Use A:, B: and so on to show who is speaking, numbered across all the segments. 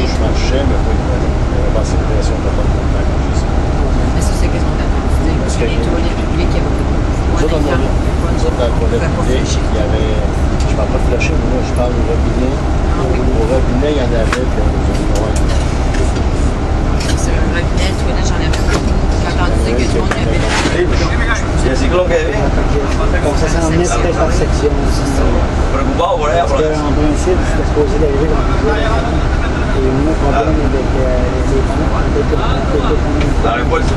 A: je marchais, mais pas il n'y avait pas assez de pression de pas de contact.
B: Mais ça, c'est qu'est-ce qu'on a pensé. Parce que les toilettes publiques, il y avait beaucoup de
A: Nous autres, dans la toilette publique, il y avait. Je ne parle pas de flasher, mais moi, je parle au robinet. Au robinet, il y en avait, puis on les a
B: c'est un robinet, le toilette, j'en avais beaucoup. Quand on disait que tout le monde avait
C: Y así con lo que ven.
D: Donc ça s'en venait peut-être par section aussi.
C: Preocupado por ella,
D: Parce
C: por
D: qu'en principe, c'était supposé d'arriver dans le et le problème avec les ponts, avec le pont,
C: la respuesta.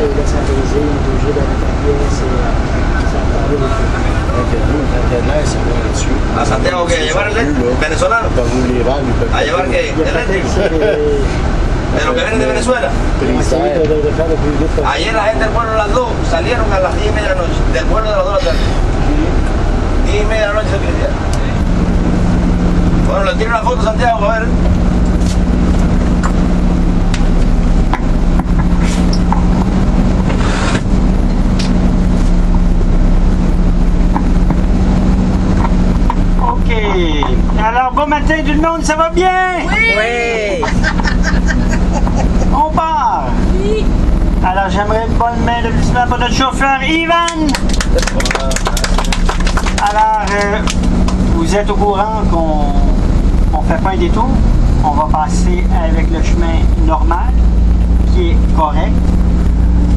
D: et là, ça a brisé, on est obligé d'arrêter la pièce et ça a parlé beaucoup.
A: Donc, nous, quand il y a de l'air, c'est bien là-dessus.
C: A Santiago que llevar el venezolano.
A: Para rouler les vannes,
C: A llevar que
D: Il y a peut-être
C: eléctrico.
D: ça,
C: De lo que vienen de Venezuela.
D: on va essayer de faire le plus vite possible.
C: Ayer la gente del pueblo de las 2 salieron a las 10:30 de la noche. Del pueblo de las 2 de la tarde. 10:30 de la noche se cristian. Bueno, le tiro una foto a Santiago, a ver.
E: OK. Alors, bon matin tout le monde, ça va bien?
B: Oui!
E: On part!
B: Oui!
E: Alors, j'aimerais une bonne main d'applaudissement pour notre chauffeur Ivan! Alors, vous êtes au courant qu'on ne fait pas un détour. On va passer avec le chemin normal, qui est correct.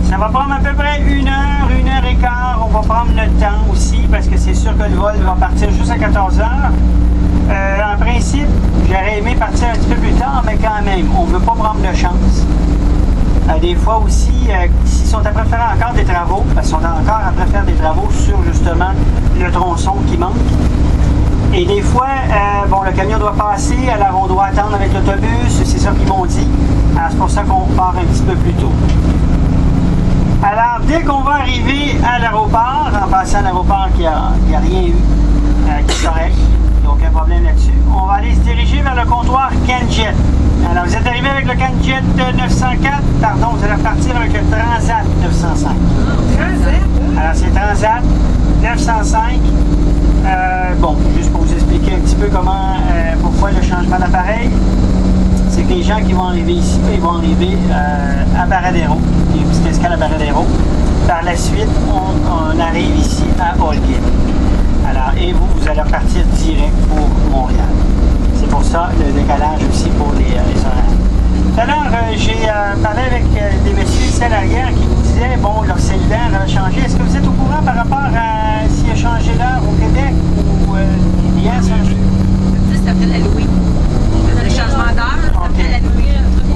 E: Ça va prendre à peu près 1 heure et quart. On va prendre notre temps aussi, parce que c'est sûr que le vol va partir juste à 14 heures. En principe, j'aurais aimé partir un petit peu plus tard, mais quand même, on ne veut pas prendre de chance. Des fois aussi, s'ils sont après faire encore des travaux, parce qu'ils sont encore après faire des travaux sur justement le tronçon qui manque. Et des fois, bon, le camion doit passer, alors on doit attendre avec l'autobus, c'est ça qu'ils m'ont dit. Alors c'est pour ça qu'on part un petit peu plus tôt. Alors, dès qu'on va arriver à l'aéroport, en passant à l'aéroport qui a rien eu, qui est correct, il n'y a aucun problème là-dessus, on va aller se diriger vers le comptoir CanJet. Alors, vous êtes arrivé avec le CanJet 904, pardon, vous allez repartir avec le Transat 905. Alors, c'est Transat 905. Bon, juste pour vous expliquer un petit peu comment, pourquoi le changement d'appareil, c'est que les gens qui vont arriver ici, ils vont arriver à Baradero. Il y a une petite escale à Baradero. Par la suite, on arrive ici à Holguín. Alors, et vous allez repartir direct pour Montréal. C'est pour ça le décalage aussi pour les horaires. Tout à l'heure, j'ai parlé avec des messieurs ici à l'arrière qui nous disaient, bon, leur cellulaire a changé. Est-ce que vous êtes au courant par rapport à s'il a changé l'heure au Québec ou hier, ça a changé?
B: Ça s'appelle la Louis. Le changement d'heure, ça s'appelle la Louis.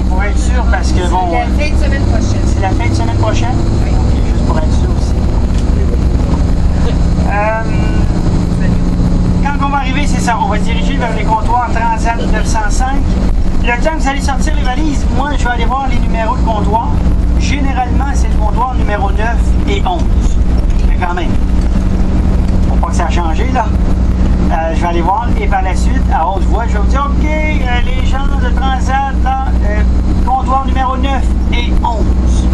E: Pour être sûr, parce que bon...
B: C'est la fin de semaine prochaine.
E: C'est la fin de semaine prochaine?
B: Oui.
E: Ok, juste pour être sûr aussi. Quand on va arriver, c'est ça, on va se diriger vers les comptoirs Transat 905. Le temps que vous allez sortir les valises, moi je vais aller voir les numéros de comptoir. Généralement, c'est le comptoir numéro 9 et 11. Mais quand même, faut pas que ça a changé là. Je vais aller voir et par la suite, à haute voix, je vais vous dire, OK, les gens de Transat, là, comptoir numéro 9 et 11.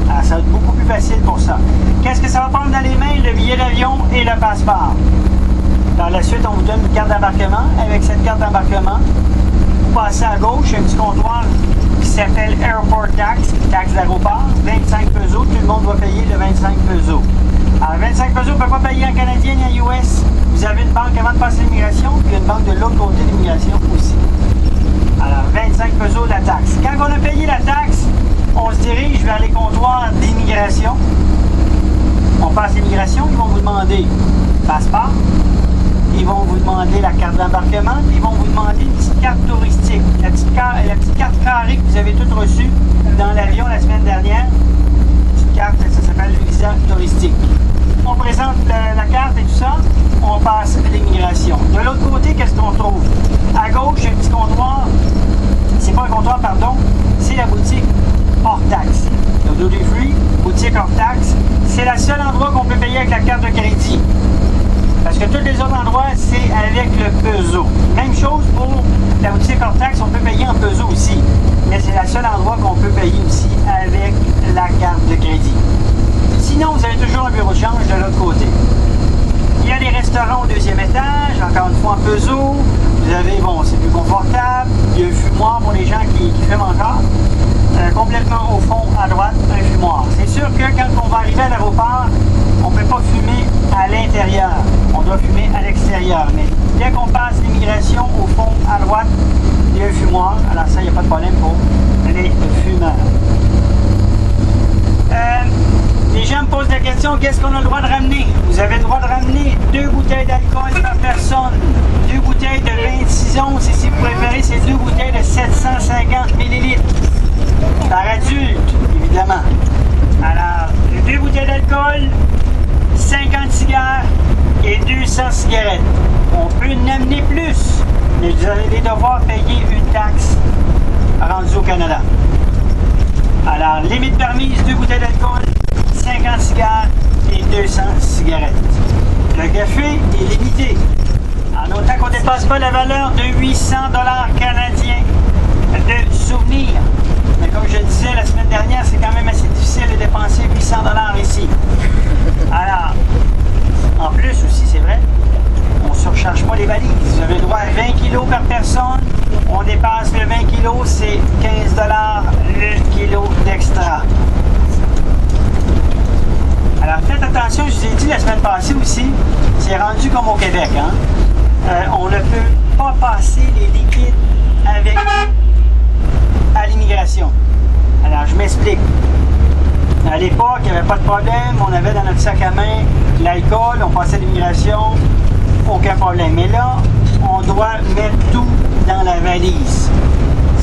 E: Alors, ça va être beaucoup plus facile pour ça. Qu'est-ce que ça va prendre dans les mains? Le billet d'avion et le passeport. Par la suite, on vous donne une carte d'embarquement. Avec cette carte d'embarquement, vous passez à gauche, il y a un petit comptoir qui s'appelle Airport Tax, taxe d'aéroport, 25 pesos. Tout le monde doit payer le 25 pesos. Alors, 25 pesos, on ne peut pas payer en canadien ni en US. Vous avez une banque avant de passer l'immigration, puis une banque de l'autre côté de l'immigration aussi. Alors, 25 pesos la taxe. Quand on a payé la taxe, on se dirige vers les comptoirs d'immigration. On passe l'immigration, ils vont vous demander passeport, ils vont vous demander la carte d'embarquement, ils vont vous demander une petite carte touristique, la petite carte carrée que vous avez toute reçue dans l'avion la semaine dernière. Une petite carte, ça s'appelle le visa touristique. On présente la carte et tout ça, on passe à l'immigration. De l'autre côté, qu'est-ce qu'on trouve? À gauche, il y a un petit comptoir, c'est pas un comptoir, pardon, c'est la boutique hors taxe. Le duty free, boutique hors taxe, c'est le seul endroit qu'on peut payer avec la carte de crédit. Parce que tous les autres endroits, c'est avec le peso. Même chose pour la boutique hors taxe, on peut payer en peso aussi. Mais c'est le seul endroit qu'on peut payer aussi avec la carte de crédit. Sinon, vous avez toujours un bureau de change de l'autre côté. Il y a des restaurants au deuxième étage, encore une fois en peso. Vous avez, bon, c'est plus confortable. Il y a un fumoir pour les fume encore. Complètement au fond, à droite, un fumoir. C'est sûr que quand on va arriver à l'aéroport, on ne peut pas fumer à l'intérieur. On doit fumer à l'extérieur. Mais dès qu'on passe l'immigration, au fond, à droite, il y a un fumoir. Alors ça, il n'y a pas de problème pour les fumeurs. Les gens me posent la question, qu'est-ce qu'on a le droit de ramener? Vous avez le droit de ramener 2 bouteilles d'alcool par personne, 2 bouteilles de 26 onces, et si vous préférez, c'est 2 bouteilles de 750 ml. Par adulte, évidemment. Alors, 2 bouteilles d'alcool, 50 cigares et 200 cigarettes. On peut en amener plus, mais vous allez devoir payer une taxe rendue au Canada. Alors, limite permise, 2 bouteilles d'alcool, 50 cigares et 200 cigarettes. Le café est limité. En autant qu'on ne dépasse pas la valeur de 800 $ canadiens de souvenirs. Mais comme je le disais la semaine dernière, c'est quand même assez difficile de dépenser 800 $ ici. Alors, en plus aussi, c'est vrai, on ne surcharge pas les valises. Vous avez le droit à 20 kg par personne. On dépasse le 20 kg, c'est 15 $ le kilo d'extra. Alors faites attention, je vous ai dit la semaine passée aussi, c'est rendu comme au Québec. Hein? On ne peut pas passer les liquides avec à l'immigration. Alors je m'explique. À l'époque, il n'y avait pas de problème, on avait dans notre sac à main l'alcool, on passait l'immigration, aucun problème. Mais là, on doit mettre tout dans la valise.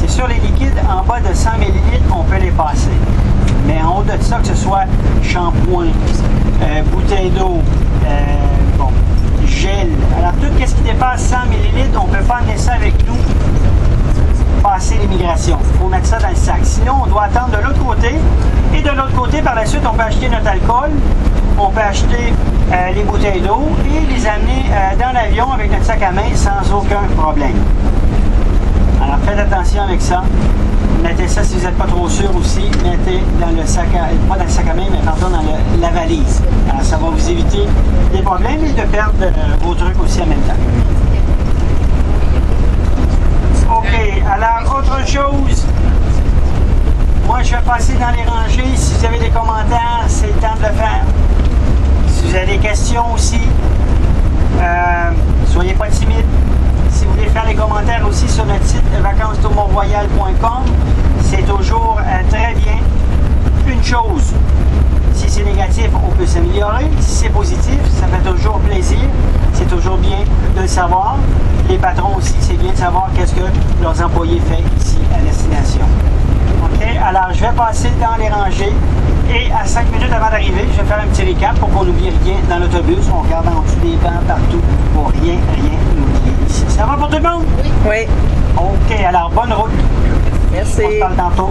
E: C'est sûr, les liquides en bas de 100 ml, on peut les passer. Mais en haut de ça, que ce soit shampoing, bouteille d'eau, bon, gel. Alors tout ce qui dépasse 100 ml, on ne peut pas amener ça avec nous passer l'immigration. Il faut mettre ça dans le sac. Sinon, on doit attendre de l'autre côté. Et de l'autre côté, par la suite, on peut acheter notre alcool, on peut acheter les bouteilles d'eau et les amener dans l'avion avec notre sac à main sans aucun problème. Alors faites attention avec ça. Mettez ça si vous n'êtes pas trop sûr aussi. Mettez dans le sac à, pas dans le sac à main, mais pardon, dans la valise. Alors ça va vous éviter des problèmes et de perdre vos trucs aussi en même temps. OK, alors autre chose. Moi je vais passer dans les rangées. Si vous avez des commentaires, c'est le temps de le faire. Si vous avez des questions aussi, soyez pas timides. Si vous voulez faire les commentaires aussi sur notre site vacances-mont-royal.com, c'est toujours très bien. Une chose, si c'est négatif, on peut s'améliorer. Si c'est positif, ça fait toujours plaisir. C'est toujours bien de le savoir. Les patrons aussi, c'est bien de savoir qu'est-ce que leurs employés font ici à destination. OK? Alors, je vais passer dans les rangées et à 5 minutes avant d'arriver, je vais faire un petit récap pour qu'on n'oublie rien dans l'autobus. On regarde en dessous des bancs partout pour rien oublier ici. Ça va pour tout le monde?
F: Oui.
E: OK, alors bonne route.
F: Merci.
E: On se parle tantôt.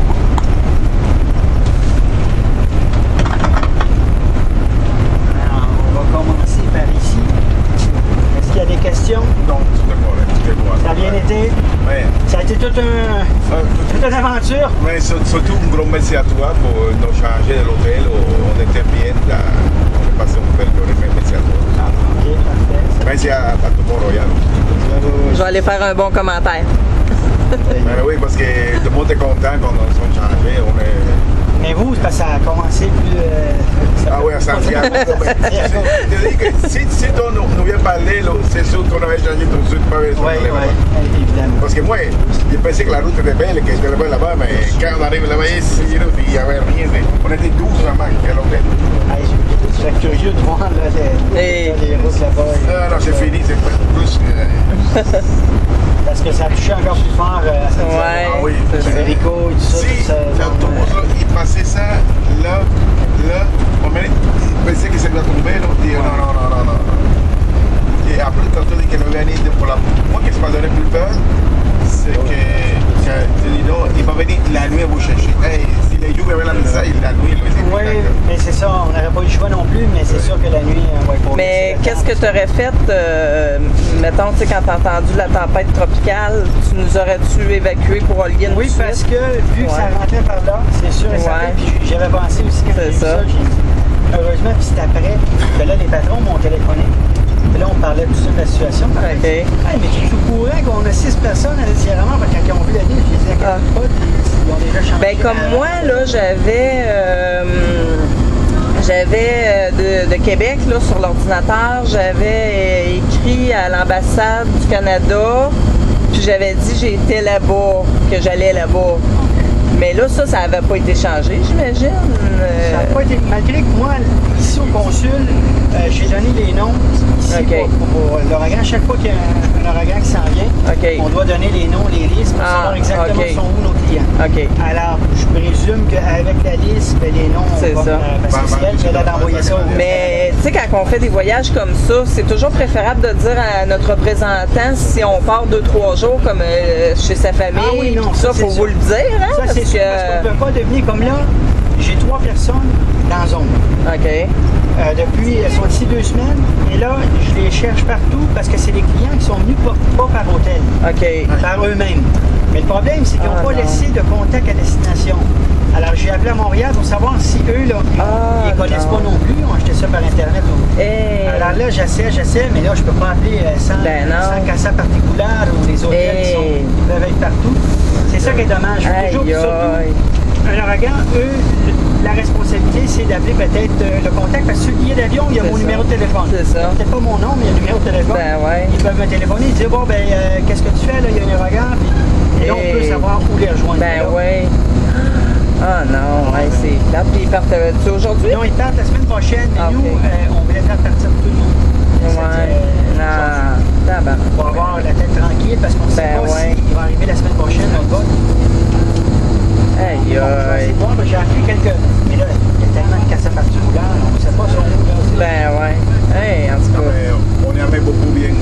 E: Alors, on va commencer par ici. Est-ce qu'il y a des questions?
C: Non, tout est bon.
E: Ça a bien été?
C: Oui.
E: Ça a été toute une aventure?
C: Mais surtout un grand merci à toi pour nous changer de l'hôtel. On était bien là. On est passé un bel journée. Merci à toi.
E: Ah, OK, parfait.
C: Merci à tout le monde royal.
F: Je vais aller faire un bon commentaire.
C: Ben oui, parce que tout le monde est content qu'on a changé. On est...
E: Mais vous, c'est parce que ça a commencé plus...
C: Ah oui, à Santiago. Je dis que si on nous vient parler, c'est sûr qu'on avait changé tout de suite. Pas besoin
E: Oui,
C: d'aller là-bas.
E: évidemment.
C: Parce que moi, je pensais que la route était belle, que j'étais là-bas, mais quand on arrive là-bas, il n'y avait rien. On était 12 vraiment à l'hôtel.
E: Je serais curieux de voir là, les routes là-bas.
C: Ah non, c'est fini, c'est plus que...
E: Parce que ça a touché encore plus fort à Santiago.
F: Ouais.
C: Ah oui.
E: Federico et tout ça.
C: Si,
E: tout ça
C: là, il passait ça là, on pensait que ça allait tomber, là, il dit non. Et après, tantôt, il dit qu'il avait gagné pour la... Moi, qu'est-ce qui m'a donné plus peur, c'est que il va venir la nuit vous chercher. Hey, si les jours avaient la misa, la nuit, il
E: Oui, mais c'est ça, on n'aurait pas eu le choix non plus, mais c'est sûr que la nuit, on va être
F: Mais qu'est-ce que tu aurais fait, mettons, tu sais, quand tu as entendu la tempête tropicale, tu nous aurais-tu évacué pour Holguin?
E: Oui, parce que vu que ça rentrait par là, c'est sûr et certain, puis j'avais pensé aussi quand j'ai vu ça, heureusement, puis c'est après que là, les patrons m'ont téléphoné. Puis là, on parlait tout ça de la situation.
F: OK.
E: Hey, mais tu es au courant qu'on a 6 personnes à l'Étirement, quand ils ont vu la ville, je les ai pas, déjà changé.
F: Ben comme moi, là, j'avais de Québec là, sur l'ordinateur, j'avais écrit à l'ambassade du Canada, puis j'avais dit j'étais là-bas, que j'allais là-bas. Mais là, ça n'avait pas été changé, j'imagine.
E: Ça n'a pas été, malgré que moi, ici au consul, j'ai donné les noms ici
F: OK.
E: pour l'ouragan. Chaque fois qu'il y a un ouragan qui s'en vient,
F: OK.
E: on doit donner les noms, les listes pour savoir exactement
F: OK.
E: sont où nos clients.
F: OK.
E: Alors, je présume qu'avec la liste, ben, les noms,
F: C'est
E: on va,
F: ça.
E: parce que c'est elle qui a d'envoyer ça.
F: Mais tu sais, quand on fait des voyages comme ça, c'est toujours préférable de dire à notre représentant si on part 2-3 jours comme chez sa famille.
E: Ah oui, non,
F: ça,
E: ça,
F: faut
E: c'est
F: vous
E: sûr.
F: le dire, hein?
E: Ça, c'est sûr, parce qu'on ne peut pas devenir comme là. J'ai 3 personnes dans la zone.
F: OK.
E: Depuis, elles sont ici 2 semaines. Et là, je les cherche partout parce que c'est des clients qui sont venus pas par hôtel,
F: OK.
E: par eux-mêmes. Mais le problème, c'est qu'ils n'ont
F: Ah,
E: pas
F: non.
E: laissé de contact à destination. Alors, j'ai appelé à Montréal pour savoir si eux, là, ils ne connaissent
F: non.
E: pas non plus. Ils ont acheté ça par Internet.
F: Hey.
E: Alors là, j'essaie, mais là, je peux pas appeler sans,
F: Ben non.
E: sans cassette particulière ou les hôtels qui peuvent être partout. C'est ça qui est dommage. Il faut toujours, surtout,
F: Aïe.
E: un ouragan, eux, la responsabilité, c'est d'appeler peut-être le contact, parce que sur le billet d'avion, il y a
F: C'est
E: mon
F: ça.
E: numéro de téléphone.
F: C'est ça.
E: Peut-être pas mon nom, mais il y a le numéro de téléphone.
F: Ben ouais.
E: Ils peuvent me téléphoner, ils disent, bon, ben, qu'est-ce que tu fais, là, il y a un ouragan, puis, et là, on peut savoir où les rejoindre.
F: Ben
E: Là.
F: ouais. Ah non, ouais, c'est plate. Puis ils partent aujourd'hui?
E: Non, ils partent la semaine prochaine, mais
F: Ah,
E: nous,
F: ok.
E: on voulait faire partir tout le monde.
F: Ouais. Non. Tabarnak.
E: Pour avoir la tête tranquille, parce qu'on ne sait
F: Ben
E: pas
F: ouais.
E: s'il va arriver la semaine prochaine, notre vote.
F: Aïe,
E: Je vais essayer
F: aïe.
E: de voir, mais j'ai appelé quelques. Mais là, il y a tellement de cassettes particulières, on ne sait pas son où. Là.
F: Ben ouais. Hey, en tout
C: Non,
F: cas.
C: mais on y aimait beaucoup bien.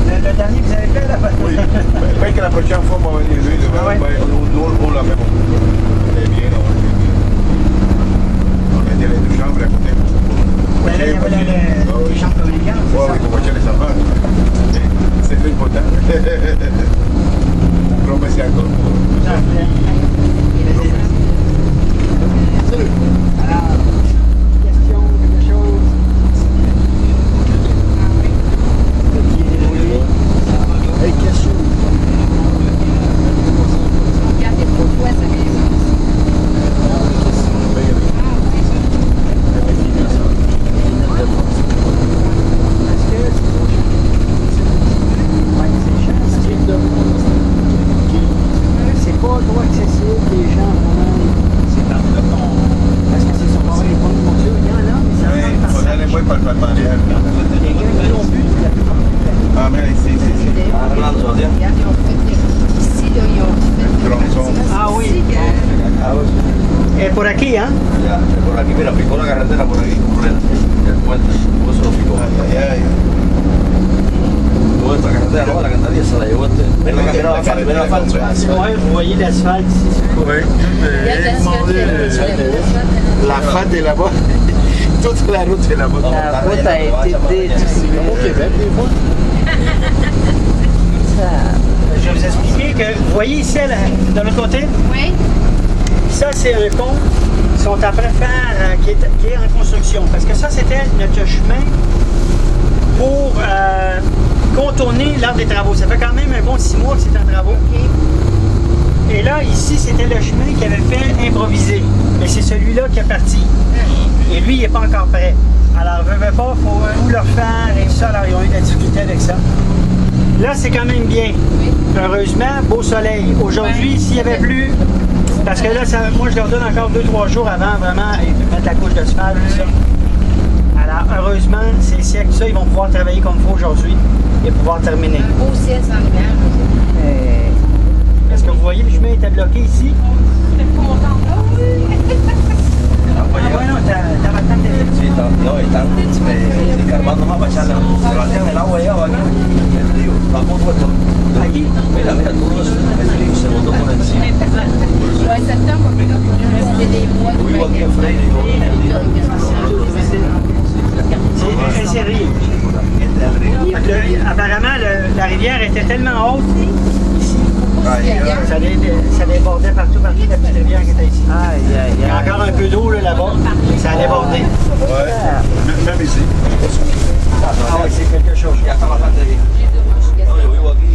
E: Le dernier que vous avez fait, là,
C: Oui. Peut-être que la prochaine fois, on va venir lui,
E: Ah ouais.
C: on la même. C'est bien, on a des chambres à côté.
E: là, il y avait les chambres dominicaines, c'est
C: Oui,
E: ça?
C: oui, pour watcher les enfants. C'est très important. Promesse encore.
E: Alors, question, quelque chose?
A: Hey, question.
B: Regardez pourquoi ça fait
E: C'est pas trop accessible, les gens, c'est par là qu'on. Parce que c'est son moment les bonnes voitures, il y en a, mais ça
C: Oui,
E: rentre par
C: on allait pas par le mariage.
E: les gars qui l'ont bu, la plupart
C: Ah, mais c'est
B: Ici, là, ils ont fait
C: tronçon.
E: Ah oui.
B: ici que-
E: Et pour aquí, hein?
G: Ya, por aquí, mira, picó la carretera por aquí, completa, el puente, por eso lo picó.
C: Ay, ay, ay.
G: Luego esta carretera, no, la cantaría se la llevó este. Ven la caminada al asfalto, ven al asfalto.
E: Ouais, vous voyez l'asphalte ici.
C: Oui.
B: Il y a de l'asphalte, il y a de l'asphalte.
C: La fête est là-bas. Toute la route est là-bas.
F: La route a été détruite.
A: Au Québec, des fois.
E: Je vais vous expliquer que, vous voyez ici, là, de l'autre côté,
B: Oui.
E: ça c'est un pont qu'ils sont après faire, qui est en construction. Parce que ça, c'était notre chemin pour contourner l'art des travaux. Ça fait quand même un bon 6 mois que c'est en travaux. Et là, ici, c'était le chemin qui avait fait improviser. Mais c'est celui-là qui est parti. Et lui, il n'est pas encore prêt. Alors, veut pas, il faut où le refaire et tout ça. Alors, ils ont eu de la difficulté avec ça. Là, c'est quand même bien. Heureusement, beau soleil. Aujourd'hui, s'il y avait plu, parce que là, moi, je leur donne encore 2-3 jours avant vraiment mettre la couche de sphalte, tout ça. Alors, heureusement, c'est sec, ça, ils vont pouvoir travailler comme il faut aujourd'hui et pouvoir terminer.
B: Un beau ciel sans lumière.
F: Hey.
E: Parce que vous voyez, le chemin était bloqué ici. Ah ouais, non, t'as bastante de...
G: Sí, no, están escarbando más para echarle. Se batean el agua allá, aquí. El río, está por puesto.
E: Aquí?
G: Mira, mira, todo eso, el río se botó por encima.
B: Ouais, septembre, c'était des mois de
G: Vivo aquí en Freire, yo en el río.
E: C'est sérieux. Apparemment, la rivière était tellement haute ici. Ça débordait partout, la petite rivière qui était ici.
F: Aïe, aïe,
E: Il y a
F: aïe.
E: encore un peu d'eau là-bas. Ça a débordé.
C: Ouais. Même ici.
E: Ah oui, c'est quelque chose.
G: Ya está bastante bien. No, yo vivo aquí